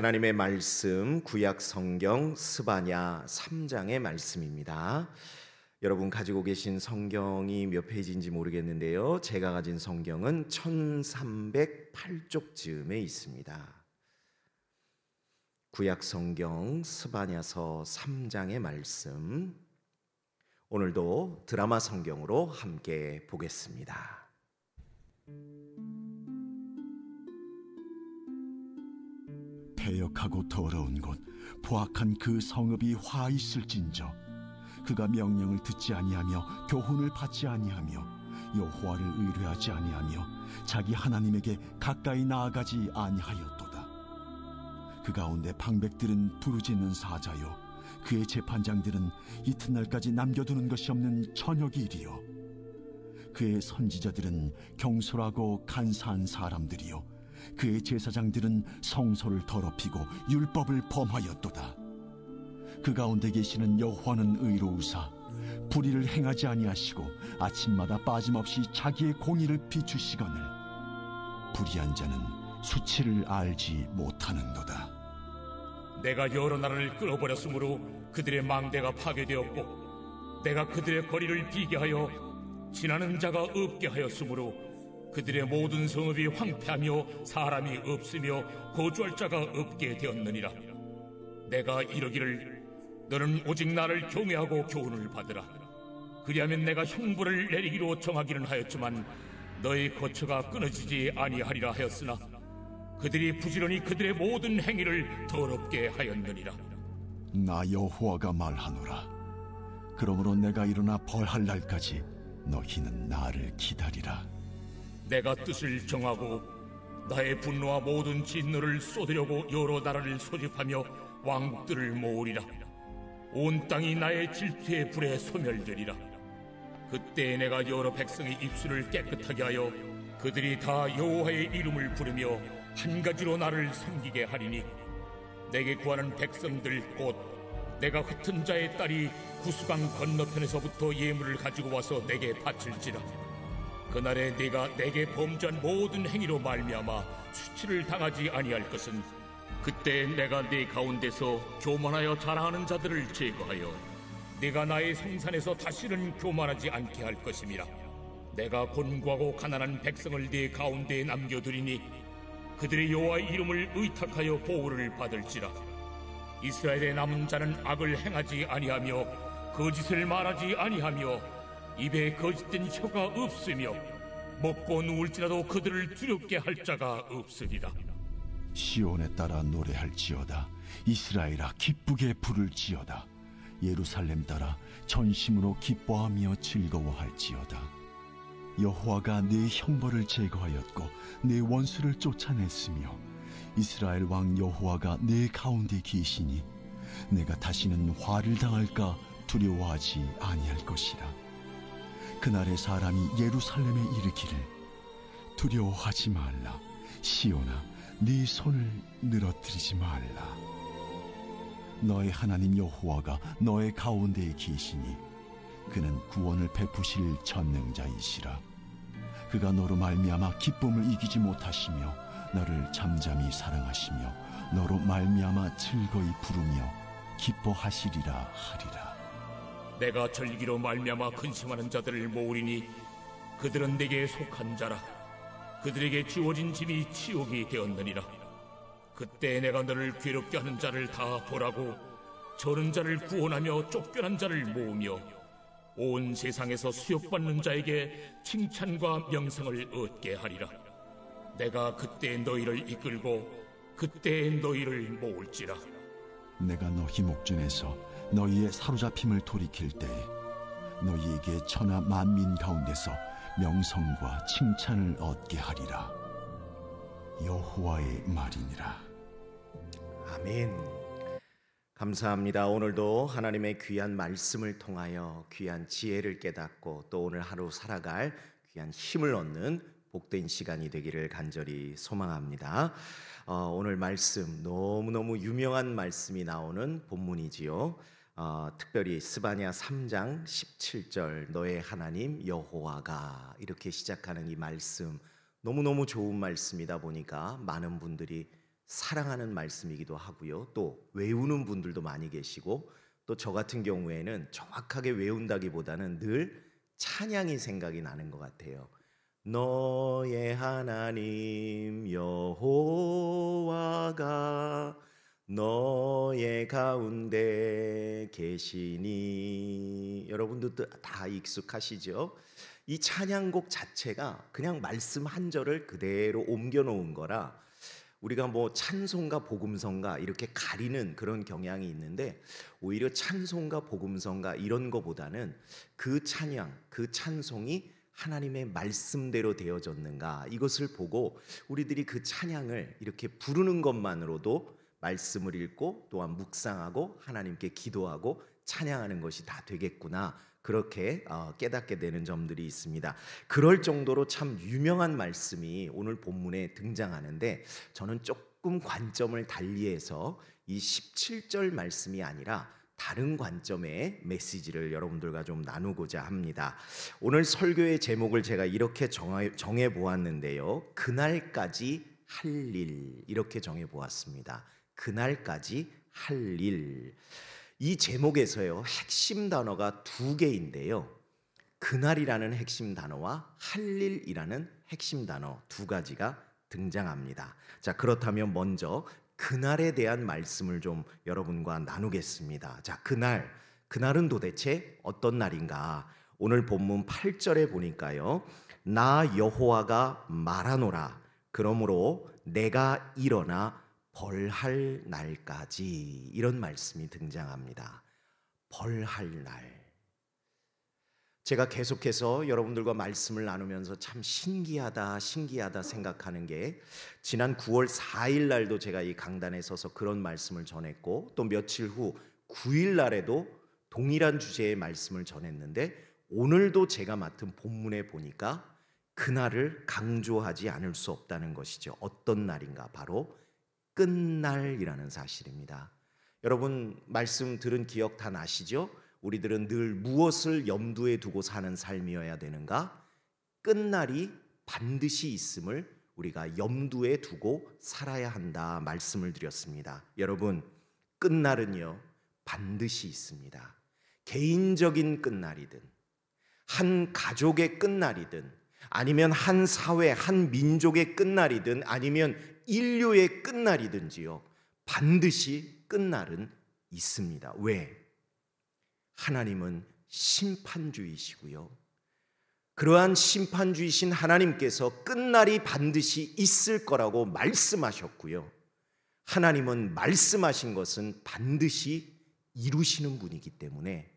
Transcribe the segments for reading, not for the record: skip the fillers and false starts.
하나님의 말씀 구약 성경 스바냐 3장의 말씀입니다. 여러분 가지고 계신 성경이 몇 페이지인지 모르겠는데요. 제가 가진 성경은 1308쪽쯤에 있습니다. 구약 성경 스바냐서 3장의 말씀, 오늘도 드라마 성경으로 함께 보겠습니다. 패역하고 더러운 곳 포악한 그 성읍이 화 있을진저 그가 명령을 듣지 아니하며 교훈을 받지 아니하며 여호와를 의뢰하지 아니하며 자기 하나님에게 가까이 나아가지 아니하였도다. 그 가운데 방백들은 부르짖는 사자요 그의 재판장들은 이튿날까지 남겨두는 것이 없는 저녁일이요 그의 선지자들은 경솔하고 간사한 사람들이요 그의 제사장들은 성소를 더럽히고 율법을 범하였도다. 그 가운데 계시는 여호와는 의로우사 불의를 행하지 아니하시고 아침마다 빠짐없이 자기의 공의를 비추시거늘 불의한 자는 수치를 알지 못하는도다. 내가 여러 나라를 끌어버렸으므로 그들의 망대가 파괴되었고 내가 그들의 거리를 비게 하여 지나는 자가 없게 하였으므로 그들의 모든 성읍이 황폐하며 사람이 없으며 거주할 자가 없게 되었느니라. 내가 이르기를 너는 오직 나를 경외하고 교훈을 받으라. 그리하면 내가 형벌을 내리기로 정하기는 하였지만 너의 거처가 끊어지지 아니하리라 하였으나 그들이 부지런히 그들의 모든 행위를 더럽게 하였느니라. 나 여호와가 말하노라. 그러므로 내가 일어나 벌할 날까지 너희는 나를 기다리라. 내가 뜻을 정하고 나의 분노와 모든 진노를 쏟으려고 여러 나라를 소집하며 왕국들을 모으리라. 온 땅이 나의 질투의 불에 소멸되리라. 그때 내가 여러 백성의 입술을 깨끗하게 하여 그들이 다 여호와의 이름을 부르며 한 가지로 나를 섬기게 하리니 내게 구하는 백성들 곧 내가 흩은 자의 딸이 구수강 건너편에서부터 예물을 가지고 와서 내게 바칠지라. 그날에 네가 내게 범죄한 모든 행위로 말미암아 수치를 당하지 아니할 것은 그때 내가 네 가운데서 교만하여 자랑하는 자들을 제거하여 네가 나의 성산에서 다시는 교만하지 않게 할 것임이라. 내가 곤고하고 가난한 백성을 네 가운데에 남겨두리니 그들의 여호와의 이름을 의탁하여 보호를 받을지라. 이스라엘의 남은 자는 악을 행하지 아니하며 거짓을 말하지 아니하며 입에 거짓된 혀가 없으며 먹고 누울지라도 그들을 두렵게 할 자가 없으리라. 시온에 따라 노래할지어다. 이스라엘아 기쁘게 부를지어다. 예루살렘 따라 전심으로 기뻐하며 즐거워할지어다. 여호와가 네 형벌을 제거하였고 네 원수를 쫓아냈으며 이스라엘 왕 여호와가 네 가운데 계시니 내가 다시는 화를 당할까 두려워하지 아니할 것이라. 그날에 사람이 예루살렘에 이르기를 두려워하지 말라. 시온아 네 손을 늘어뜨리지 말라. 너의 하나님 여호와가 너의 가운데에 계시니 그는 구원을 베푸실 전능자이시라. 그가 너로 말미암아 기쁨을 이기지 못하시며 너를 잠잠히 사랑하시며 너로 말미암아 즐거이 부르며 기뻐하시리라 하리라. 내가 절기로 말미암아 근심하는 자들을 모으리니 그들은 내게 속한 자라. 그들에게 주어진 짐이 치욕이 되었느니라. 그때 내가 너를 괴롭게 하는 자를 다 보라고 저는 자를 구원하며 쫓겨난 자를 모으며 온 세상에서 수욕받는 자에게 칭찬과 명성을 얻게 하리라. 내가 그때 너희를 이끌고 그때 너희를 모을지라. 내가 너희 목전에서 너희의 사로잡힘을 돌이킬 때에 너희에게 천하 만민 가운데서 명성과 칭찬을 얻게 하리라. 여호와의 말이니라. 아멘. 감사합니다. 오늘도 하나님의 귀한 말씀을 통하여 귀한 지혜를 깨닫고 또 오늘 하루 살아갈 귀한 힘을 얻는 복된 시간이 되기를 간절히 소망합니다. 오늘 말씀 너무너무 유명한 말씀이 나오는 본문이지요. 특별히 스바냐 3장 17절 너의 하나님 여호와가 이렇게 시작하는 이 말씀 너무너무 좋은 말씀이다 보니까 많은 분들이 사랑하는 말씀이기도 하고요. 또 외우는 분들도 많이 계시고, 또 저 같은 경우에는 정확하게 외운다기보다는 늘 찬양이 생각이 나는 것 같아요. 너의 하나님 여호와가 너의 가운데 계시니. 여러분들도 다 익숙하시죠? 이 찬양곡 자체가 그냥 말씀 한 절을 그대로 옮겨 놓은 거라 우리가 뭐 찬송가 복음성가 이렇게 가리는 그런 경향이 있는데, 오히려 찬송가 복음성가 이런 거보다는 그 찬양, 그 찬송이 하나님의 말씀대로 되어졌는가, 이것을 보고 우리들이 그 찬양을 이렇게 부르는 것만으로도 말씀을 읽고 또한 묵상하고 하나님께 기도하고 찬양하는 것이 다 되겠구나, 그렇게 깨닫게 되는 점들이 있습니다. 그럴 정도로 참 유명한 말씀이 오늘 본문에 등장하는데, 저는 조금 관점을 달리해서 이 17절 말씀이 아니라 다른 관점의 메시지를 여러분들과 좀 나누고자 합니다. 오늘 설교의 제목을 제가 이렇게 정해 보았는데요. 그날까지 할 일, 이렇게 정해 보았습니다. 그날까지 할 일. 이 제목에서요, 핵심 단어가 두 개인데요. 그날이라는 핵심 단어와 할 일이라는 핵심 단어 두 가지가 등장합니다. 자, 그렇다면 먼저 그날에 대한 말씀을 좀 여러분과 나누겠습니다. 자, 그날은 도대체 어떤 날인가? 오늘 본문 8절에 보니까요, 나 여호와가 말하노라. 그러므로 내가 일어나 벌할 날까지, 이런 말씀이 등장합니다. 벌할 날. 제가 계속해서 여러분들과 말씀을 나누면서 참 신기하다 생각하는 게, 지난 9월 4일 날도 제가 이 강단에 서서 그런 말씀을 전했고, 또 며칠 후 9일 날에도 동일한 주제의 말씀을 전했는데, 오늘도 제가 맡은 본문에 보니까 그날을 강조하지 않을 수 없다는 것이죠. 어떤 날인가? 바로 끝날이라는 사실입니다. 여러분 말씀 들은 기억 다 나시죠? 우리들은 늘 무엇을 염두에 두고 사는 삶이어야 되는가? 끝날이 반드시 있음을 우리가 염두에 두고 살아야 한다 말씀을 드렸습니다. 여러분, 끝날은요 반드시 있습니다. 개인적인 끝날이든, 한 가족의 끝날이든, 아니면 한 사회, 한 민족의 끝날이든, 아니면 인류의 끝날이든지요, 반드시 끝날은 있습니다. 왜? 하나님은 심판주이시고요, 그러한 심판주이신 하나님께서 끝날이 반드시 있을 거라고 말씀하셨고요, 하나님은 말씀하신 것은 반드시 이루시는 분이기 때문에,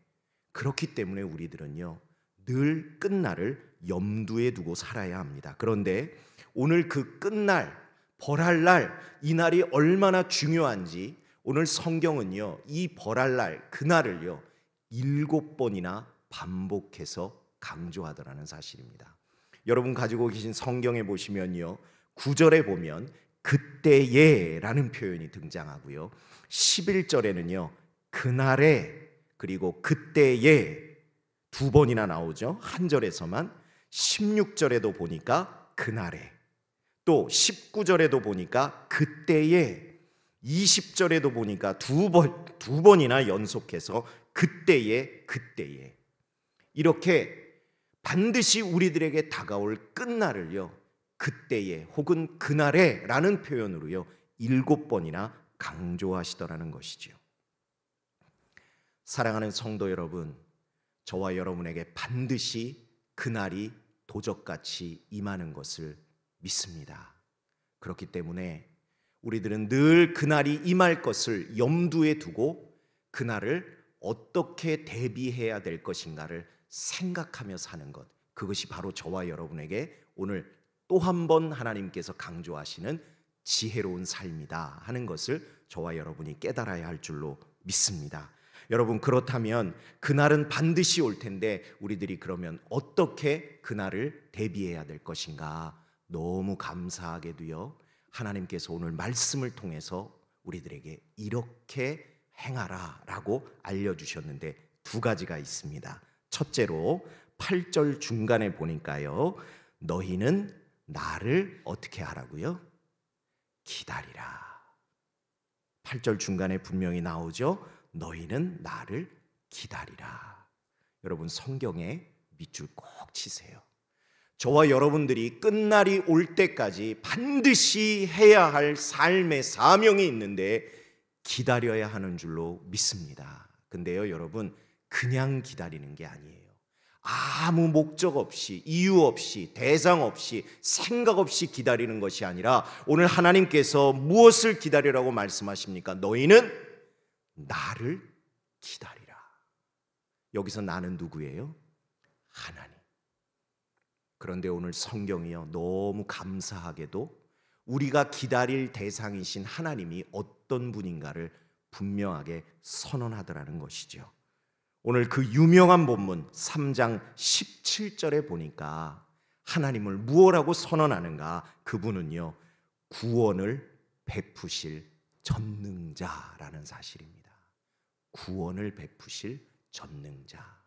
그렇기 때문에 우리들은요 늘 끝날을 염두에 두고 살아야 합니다. 그런데 오늘 그 끝날, 벌할 날, 이 날이 얼마나 중요한지 오늘 성경은요 이 벌할 날, 그날을요 7번이나 반복해서 강조하더라는 사실입니다. 여러분 가지고 계신 성경에 보시면요 9절에 보면 그때에 라는 표현이 등장하고요, 11절에는요 그날에, 그리고 그때에 두 번이나 나오죠. 한 절에서만. 16절에도 보니까 그날에, 또 19절에도 보니까 그때에, 20절에도 보니까 두 번이나 연속해서 그때에, 그때에, 이렇게 반드시 우리들에게 다가올 끝날을요 그때에 혹은 그날에 라는 표현으로요 7번이나 강조하시더라는 것이죠. 사랑하는 성도 여러분, 저와 여러분에게 반드시 그날이 도적같이 임하는 것을 믿습니다. 그렇기 때문에 우리들은 늘 그날이 임할 것을 염두에 두고 그날을 어떻게 대비해야 될 것인가를 생각하며 사는 것, 그것이 바로 저와 여러분에게 오늘 또 한 번 하나님께서 강조하시는 지혜로운 삶이다 하는 것을 저와 여러분이 깨달아야 할 줄로 믿습니다. 여러분, 그렇다면 그날은 반드시 올 텐데 우리들이 그러면 어떻게 그날을 대비해야 될 것인가? 너무 감사하게도요 하나님께서 오늘 말씀을 통해서 우리들에게 이렇게 행하라 라고 알려주셨는데 두 가지가 있습니다. 첫째로 8절 중간에 보니까요 너희는 나를 어떻게 하라고요? 기다리라. 8절 중간에 분명히 나오죠. 너희는 나를 기다리라. 여러분 성경에 밑줄 꼭 치세요. 저와 여러분들이 끝날이 올 때까지 반드시 해야 할 삶의 사명이 있는데 기다려야 하는 줄로 믿습니다. 근데요 여러분, 그냥 기다리는 게 아니에요. 아무 목적 없이, 이유 없이, 대상 없이, 생각 없이 기다리는 것이 아니라 오늘 하나님께서 무엇을 기다리라고 말씀하십니까? 너희는 나를 기다리라. 여기서 나는 누구예요? 하나님. 그런데 오늘 성경이요, 너무 감사하게도 우리가 기다릴 대상이신 하나님이 어떤 분인가를 분명하게 선언하더라는 것이죠. 오늘 그 유명한 본문 3장 17절에 보니까 하나님을 무엇라고 선언하는가? 그분은요, 구원을 베푸실 전능자라는 사실입니다. 구원을 베푸실 전능자.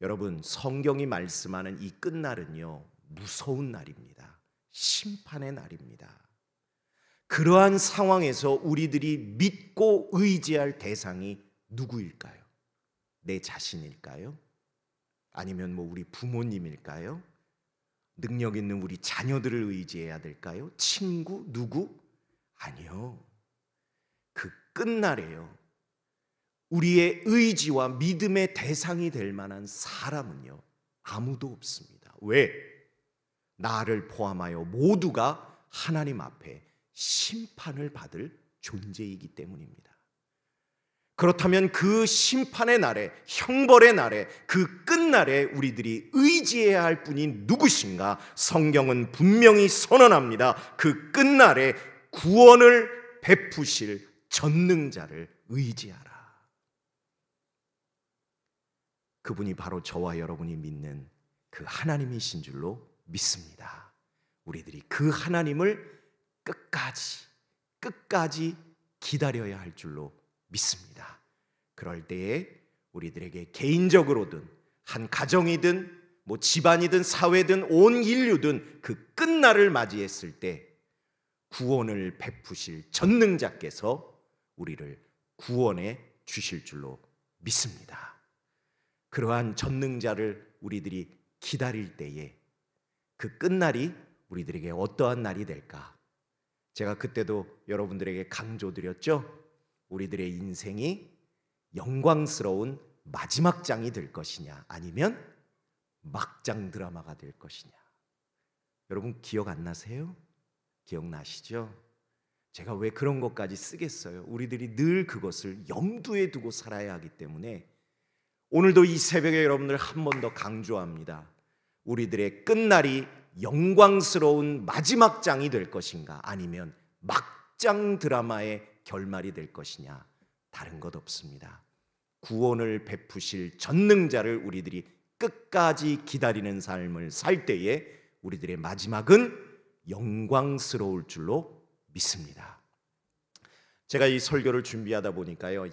여러분, 성경이 말씀하는 이 끝날은요, 무서운 날입니다. 심판의 날입니다. 그러한 상황에서 우리들이 믿고 의지할 대상이 누구일까요? 내 자신일까요? 아니면 우리 부모님일까요? 능력 있는 우리 자녀들을 의지해야 될까요? 친구? 누구? 아니요. 그 끝날에요, 우리의 의지와 믿음의 대상이 될 만한 사람은요, 아무도 없습니다. 왜? 나를 포함하여 모두가 하나님 앞에 심판을 받을 존재이기 때문입니다. 그렇다면 그 심판의 날에, 형벌의 날에, 그 끝날에 우리들이 의지해야 할 분이 누구신가? 성경은 분명히 선언합니다. 그 끝날에 구원을 베푸실 전능자를 의지하라. 그분이 바로 저와 여러분이 믿는 그 하나님이신 줄로 믿습니다. 우리들이 그 하나님을 끝까지 기다려야 할 줄로 믿습니다. 그럴 때에 우리들에게 개인적으로든 한 가정이든 집안이든 사회든 온 인류든 그 끝날을 맞이했을 때 구원을 베푸실 전능자께서 우리를 구원해 주실 줄로 믿습니다. 그러한 전능자를 우리들이 기다릴 때에 그 끝날이 우리들에게 어떠한 날이 될까? 제가 그때도 여러분들에게 강조드렸죠. 우리들의 인생이 영광스러운 마지막 장이 될 것이냐, 아니면 막장 드라마가 될 것이냐. 여러분 기억 안 나세요? 기억나시죠? 제가 왜 그런 것까지 쓰겠어요? 우리들이 늘 그것을 염두에 두고 살아야 하기 때문에 오늘도 이 새벽에 여러분들 한 번 더 강조합니다. 우리들의 끝날이 영광스러운 마지막 장이 될 것인가, 아니면 막장 드라마의 결말이 될 것이냐. 다른 것 없습니다. 구원을 베푸실 전능자를 우리들이 끝까지 기다리는 삶을 살 때에 우리들의 마지막은 영광스러울 줄로 믿습니다. 제가 이 설교를 준비하다 보니까요,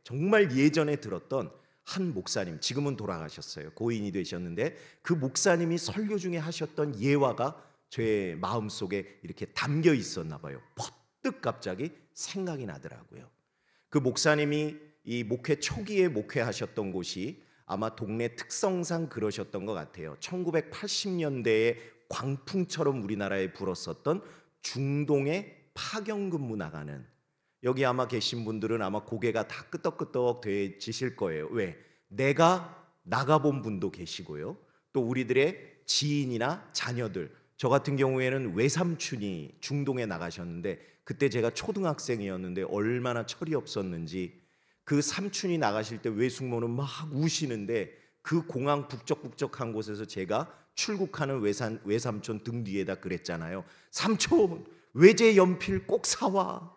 정말 예전에 들었던 한 목사님, 지금은 돌아가셨어요. 고인이 되셨는데 그 목사님이 설교 중에 하셨던 예화가 제 마음속에 이렇게 담겨 있었나 봐요. 퍼뜩 갑자기 생각이 나더라고요. 그 목사님이 이 목회 초기에 목회하셨던 곳이 아마 동네 특성상 그러셨던 것 같아요. 1980년대에 광풍처럼 우리나라에 불었었던 중동에 파견 근무 나가는, 여기 아마 계신 분들은 아마 고개가 다 끄덕끄덕 되실 거예요. 왜? 내가 나가본 분도 계시고요, 또 우리들의 지인이나 자녀들, 저 같은 경우에는 외삼촌이 중동에 나가셨는데 그때 제가 초등학생이었는데 얼마나 철이 없었는지 그 삼촌이 나가실 때 외숙모는 막 우시는데 그 공항 북적북적한 곳에서 제가 출국하는 외삼촌 등 뒤에다 그랬잖아요. 삼촌, 외제 연필 꼭 사와.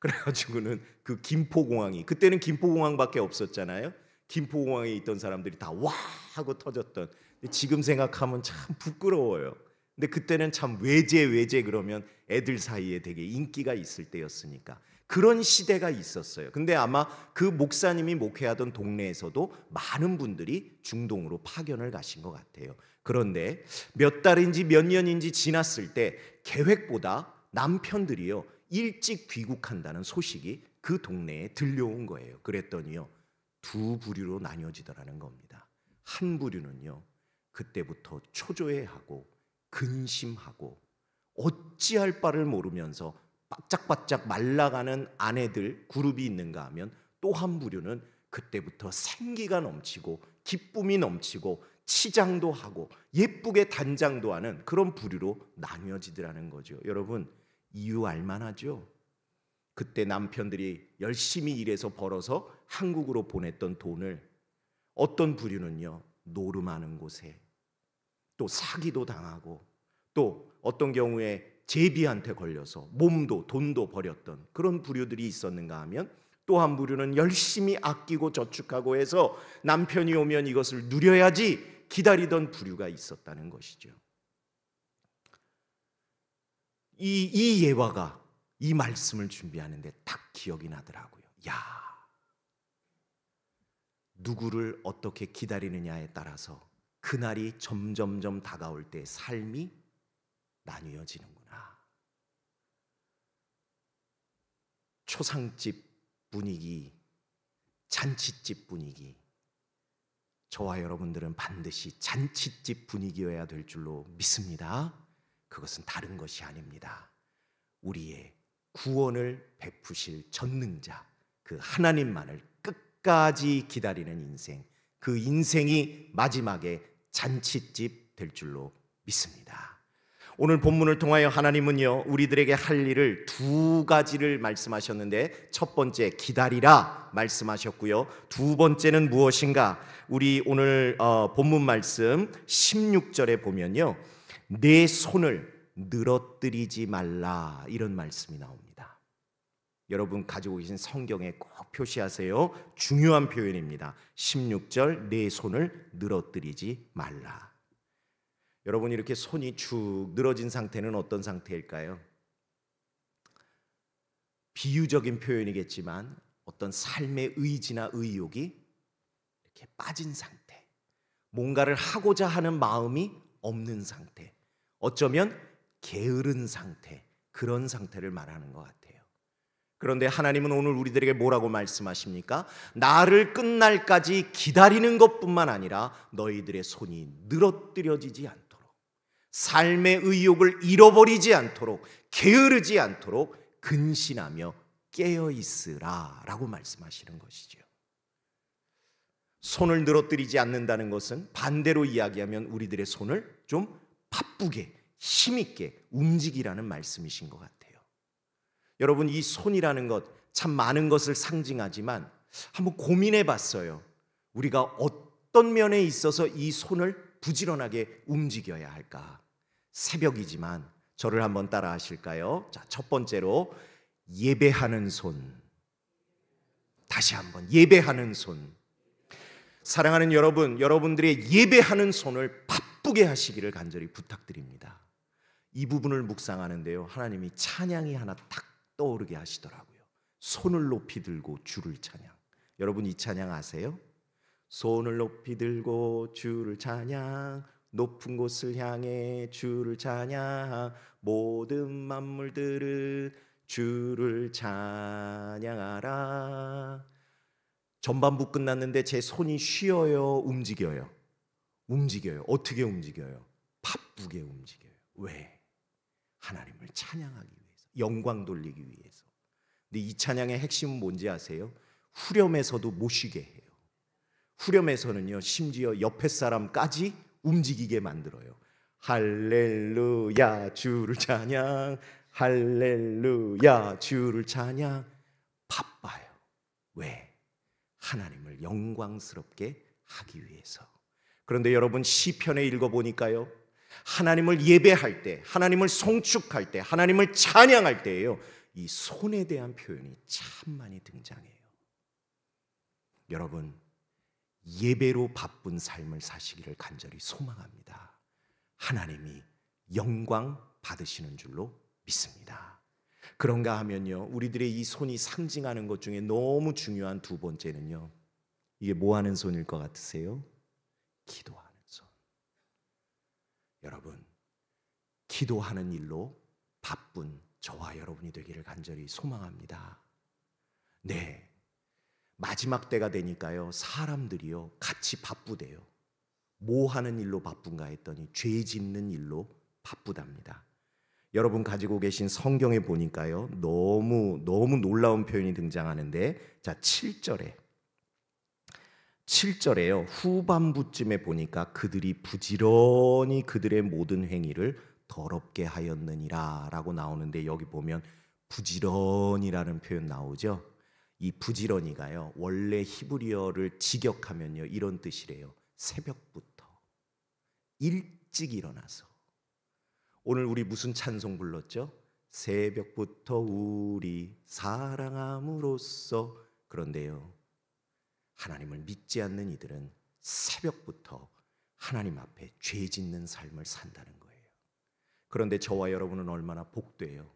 그래가지고는 그 김포공항이, 그때는 김포공항밖에 없었잖아요. 김포공항에 있던 사람들이 다 와 하고 터졌던. 지금 생각하면 참 부끄러워요. 근데 그때는 참 외제 그러면 애들 사이에 되게 인기가 있을 때였으니까 그런 시대가 있었어요. 근데 아마 그 목사님이 목회하던 동네에서도 많은 분들이 중동으로 파견을 가신 것 같아요. 그런데 몇 달인지 몇 년인지 지났을 때 계획보다 남편들이요, 일찍 귀국한다는 소식이 그 동네에 들려온 거예요. 그랬더니요, 두 부류로 나뉘어지더라는 겁니다. 한 부류는요, 그때부터 초조해하고 근심하고 어찌할 바를 모르면서 바짝바짝 말라가는 아내들 그룹이 있는가 하면, 또 한 부류는 그때부터 생기가 넘치고 기쁨이 넘치고 치장도 하고 예쁘게 단장도 하는 그런 부류로 나뉘어지더라는 거죠. 여러분, 이유 알만하죠? 그때 남편들이 열심히 일해서 벌어서 한국으로 보냈던 돈을 어떤 부류는요, 노름하는 곳에, 또 사기도 당하고, 또 어떤 경우에 제비한테 걸려서 몸도 돈도 버렸던 그런 부류들이 있었는가 하면, 또 한 부류는 열심히 아끼고 저축하고 해서 남편이 오면 이것을 누려야지 기다리던 부류가 있었다는 것이죠. 이 예화가 이 말씀을 준비하는데 딱 기억이 나더라고요. 야, 누구를 어떻게 기다리느냐에 따라서 그날이 점점점 다가올 때 삶이 나뉘어지는구나. 초상집 분위기, 잔치집 분위기, 저와 여러분들은 반드시 잔치집 분위기여야 될 줄로 믿습니다. 그것은 다른 것이 아닙니다. 우리의 구원을 베푸실 전능자, 그 하나님만을 끝까지 기다리는 인생, 그 인생이 마지막에 잔치집 될 줄로 믿습니다. 오늘 본문을 통하여 하나님은요, 우리들에게 할 일을 두 가지를 말씀하셨는데, 첫 번째 기다리라 말씀하셨고요, 두 번째는 무엇인가? 우리 오늘 본문 말씀 16절에 보면요, 내 손을 늘어뜨리지 말라, 이런 말씀이 나옵니다. 여러분 가지고 계신 성경에 꼭 표시하세요. 중요한 표현입니다. 16절, 내 손을 늘어뜨리지 말라. 여러분, 이렇게 손이 축 늘어진 상태는 어떤 상태일까요? 비유적인 표현이겠지만 어떤 삶의 의지나 의욕이 이렇게 빠진 상태, 뭔가를 하고자 하는 마음이 없는 상태, 어쩌면 게으른 상태, 그런 상태를 말하는 것 같아요. 그런데 하나님은 오늘 우리들에게 뭐라고 말씀하십니까? 나를 끝날까지 기다리는 것뿐만 아니라 너희들의 손이 늘어뜨려지지 않도록, 삶의 의욕을 잃어버리지 않도록, 게으르지 않도록 근신하며 깨어있으라 라고 말씀하시는 것이죠. 손을 늘어뜨리지 않는다는 것은 반대로 이야기하면 우리들의 손을 좀 바쁘게 힘있게 움직이라는 말씀이신 것 같아요. 여러분, 이 손이라는 것 참 많은 것을 상징하지만 한번 고민해 봤어요. 우리가 어떤 면에 있어서 이 손을 부지런하게 움직여야 할까? 새벽이지만 저를 한번 따라 하실까요? 자, 첫 번째로 예배하는 손. 다시 한번 예배하는 손. 사랑하는 여러분, 여러분들의 예배하는 손을 바쁘게 하시기를 간절히 부탁드립니다. 이 부분을 묵상하는데요, 하나님이 찬양이 하나 딱 떠오르게 하시더라고요. 손을 높이 들고 주를 찬양. 여러분, 이 찬양 아세요? 손을 높이 들고 주를 찬양, 높은 곳을 향해 주를 찬양, 모든 만물들은 주를 찬양하라. 전반부 끝났는데 제 손이 쉬어요, 움직여요? 움직여요. 어떻게 움직여요? 바쁘게 움직여요. 왜? 하나님을 찬양하기 위해서, 영광 돌리기 위해서. 근데 이 찬양의 핵심은 뭔지 아세요? 후렴에서도 못 쉬게 해요. 후렴에서는요, 심지어 옆에 사람까지 움직이게 만들어요. 할렐루야 주를 찬양, 할렐루야 주를 찬양. 바빠요. 왜? 하나님을 영광스럽게 하기 위해서. 그런데 여러분, 시편에 읽어보니까요, 하나님을 예배할 때, 하나님을 송축할 때, 하나님을 찬양할 때에요, 이 손에 대한 표현이 참 많이 등장해요. 여러분, 예배로 바쁜 삶을 사시기를 간절히 소망합니다. 하나님이 영광 받으시는 줄로 믿습니다. 그런가 하면요, 우리들의 이 손이 상징하는 것 중에 너무 중요한 두 번째는요, 이게 뭐 하는 손일 것 같으세요? 기도하는 손. 여러분, 기도하는 일로 바쁜 저와 여러분이 되기를 간절히 소망합니다. 네, 마지막 때가 되니까요, 사람들이요 같이 바쁘대요. 뭐 하는 일로 바쁜가 했더니 죄 짓는 일로 바쁘답니다. 여러분 가지고 계신 성경에 보니까요, 너무 놀라운 표현이 등장하는데, 자 7절에요 후반부쯤에 보니까 그들이 부지런히 그들의 모든 행위를 더럽게 하였느니라 라고 나오는데, 여기 보면 부지런이라는 표현 나오죠. 이 부지런이가요 원래 히브리어를 직역하면요 이런 뜻이래요. 새벽부터 일찍 일어나서. 오늘 우리 무슨 찬송 불렀죠? 새벽부터 우리 사랑함으로써. 그런데요, 하나님을 믿지 않는 이들은 새벽부터 하나님 앞에 죄 짓는 삶을 산다는 거예요. 그런데 저와 여러분은 얼마나 복돼요.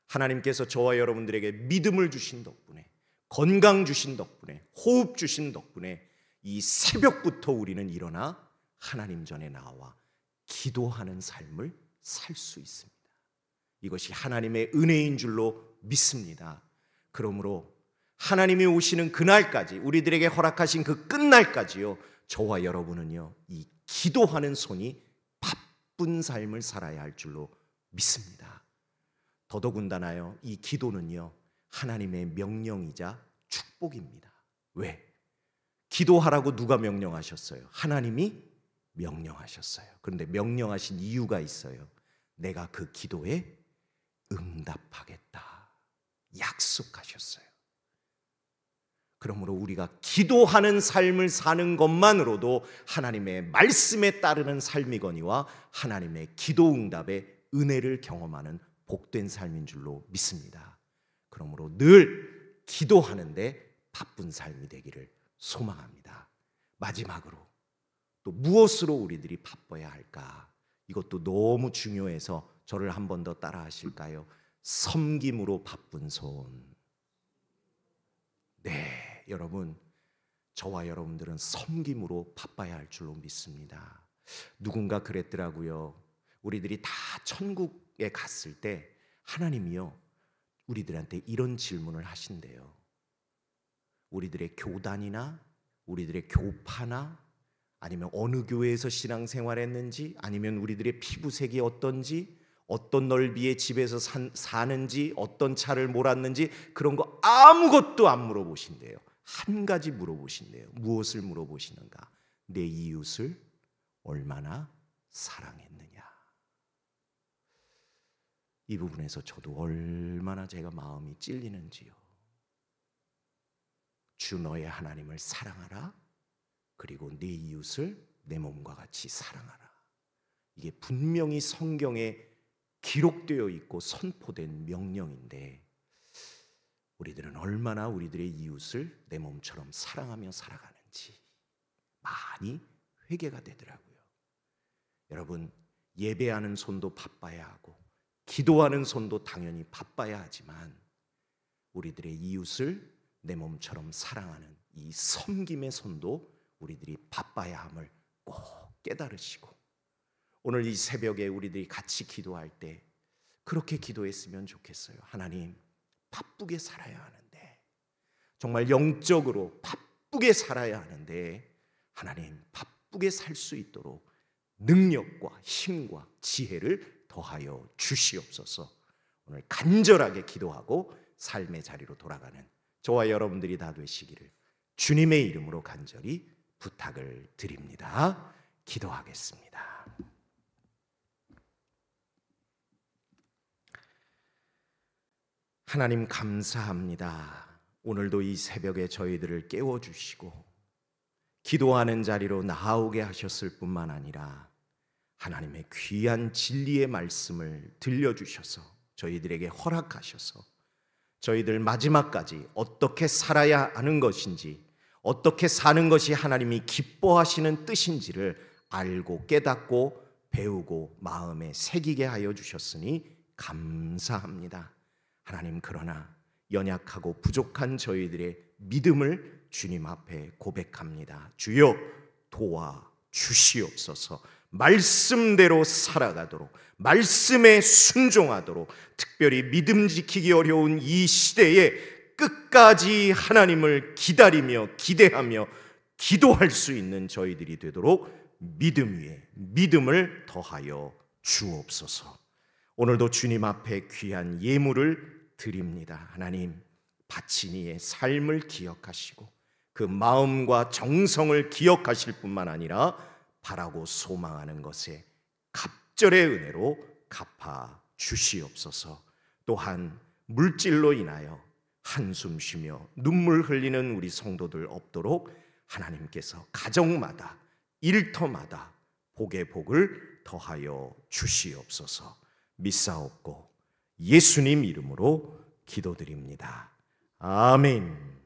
하나님께서 저와 여러분들에게 믿음을 주신 덕분에, 건강 주신 덕분에, 호흡 주신 덕분에 이 새벽부터 우리는 일어나 하나님 전에 나와 기도하는 삶을 살 수 있습니다. 이것이 하나님의 은혜인 줄로 믿습니다. 그러므로 하나님이 오시는 그날까지, 우리들에게 허락하신 그 끝날까지요, 저와 여러분은요 이 기도하는 손이 바쁜 삶을 살아야 할 줄로 믿습니다. 더더군다나요 이 기도는요 하나님의 명령이자 축복입니다. 왜? 기도하라고 누가 명령하셨어요? 하나님이 명령하셨어요. 그런데 명령하신 이유가 있어요. 내가 그 기도에 응답하겠다 약속하셨어요. 그러므로 우리가 기도하는 삶을 사는 것만으로도 하나님의 말씀에 따르는 삶이거니와 하나님의 기도 응답의 은혜를 경험하는 복된 삶인 줄로 믿습니다. 그러므로 늘 기도하는데 바쁜 삶이 되기를 소망합니다. 마지막으로 또 무엇으로 우리들이 바빠야 할까? 이것도 너무 중요해서 저를 한 번 더 따라 하실까요? 섬김으로 바쁜 손. 네, 여러분, 저와 여러분들은 섬김으로 바빠야 할 줄로 믿습니다. 누군가 그랬더라고요. 우리들이 다 천국에 갔을 때 하나님이요 우리들한테 이런 질문을 하신대요. 우리들의 교단이나 우리들의 교파나 아니면 어느 교회에서 신앙생활했는지, 아니면 우리들의 피부색이 어떤지, 어떤 넓이의 집에서 사는지, 어떤 차를 몰았는지, 그런 거 아무것도 안 물어보신대요. 한 가지 물어보신대요. 무엇을 물어보시는가? 내 이웃을 얼마나 사랑했느냐. 이 부분에서 저도 얼마나 제가 마음이 찔리는지요. 주 너의 하나님을 사랑하라. 그리고 네 이웃을 내 몸과 같이 사랑하라. 이게 분명히 성경에 기록되어 있고 선포된 명령인데, 우리들은 얼마나 우리들의 이웃을 내 몸처럼 사랑하며 살아가는지 많이 회개가 되더라고요. 여러분, 예배하는 손도 바빠야 하고 기도하는 손도 당연히 바빠야 하지만, 우리들의 이웃을 내 몸처럼 사랑하는 이 섬김의 손도 우리들이 바빠야 함을 꼭 깨달으시고, 오늘 이 새벽에 우리들이 같이 기도할 때 그렇게 기도했으면 좋겠어요. 하나님, 바쁘게 살아야 하는데, 정말 영적으로 바쁘게 살아야 하는데, 하나님 바쁘게 살 수 있도록 능력과 힘과 지혜를 더하여 주시옵소서. 오늘 간절하게 기도하고 삶의 자리로 돌아가는 저와 여러분들이 다 되시기를 주님의 이름으로 간절히 부탁을 드립니다. 기도하겠습니다. 하나님 감사합니다. 오늘도 이 새벽에 저희들을 깨워주시고 기도하는 자리로 나아오게 하셨을 뿐만 아니라 하나님의 귀한 진리의 말씀을 들려주셔서 저희들에게 허락하셔서 저희들 마지막까지 어떻게 살아야 하는 것인지, 어떻게 사는 것이 하나님이 기뻐하시는 뜻인지를 알고 깨닫고 배우고 마음에 새기게 하여 주셨으니 감사합니다. 하나님, 그러나 연약하고 부족한 저희들의 믿음을 주님 앞에 고백합니다. 주여 도와 주시옵소서. 말씀대로 살아가도록, 말씀에 순종하도록, 특별히 믿음 지키기 어려운 이 시대에 끝까지 하나님을 기다리며 기대하며 기도할 수 있는 저희들이 되도록 믿음 위에 믿음을 더하여 주옵소서. 오늘도 주님 앞에 귀한 예물을 드립니다. 하나님, 바친 이의 삶을 기억하시고 그 마음과 정성을 기억하실 뿐만 아니라 바라고 소망하는 것에 갑절의 은혜로 갚아 주시옵소서. 또한 물질로 인하여 한숨 쉬며 눈물 흘리는 우리 성도들 없도록 하나님께서 가정마다 일터마다 복의 복을 더하여 주시옵소서. 믿사옵고 예수님 이름으로 기도드립니다. 아멘.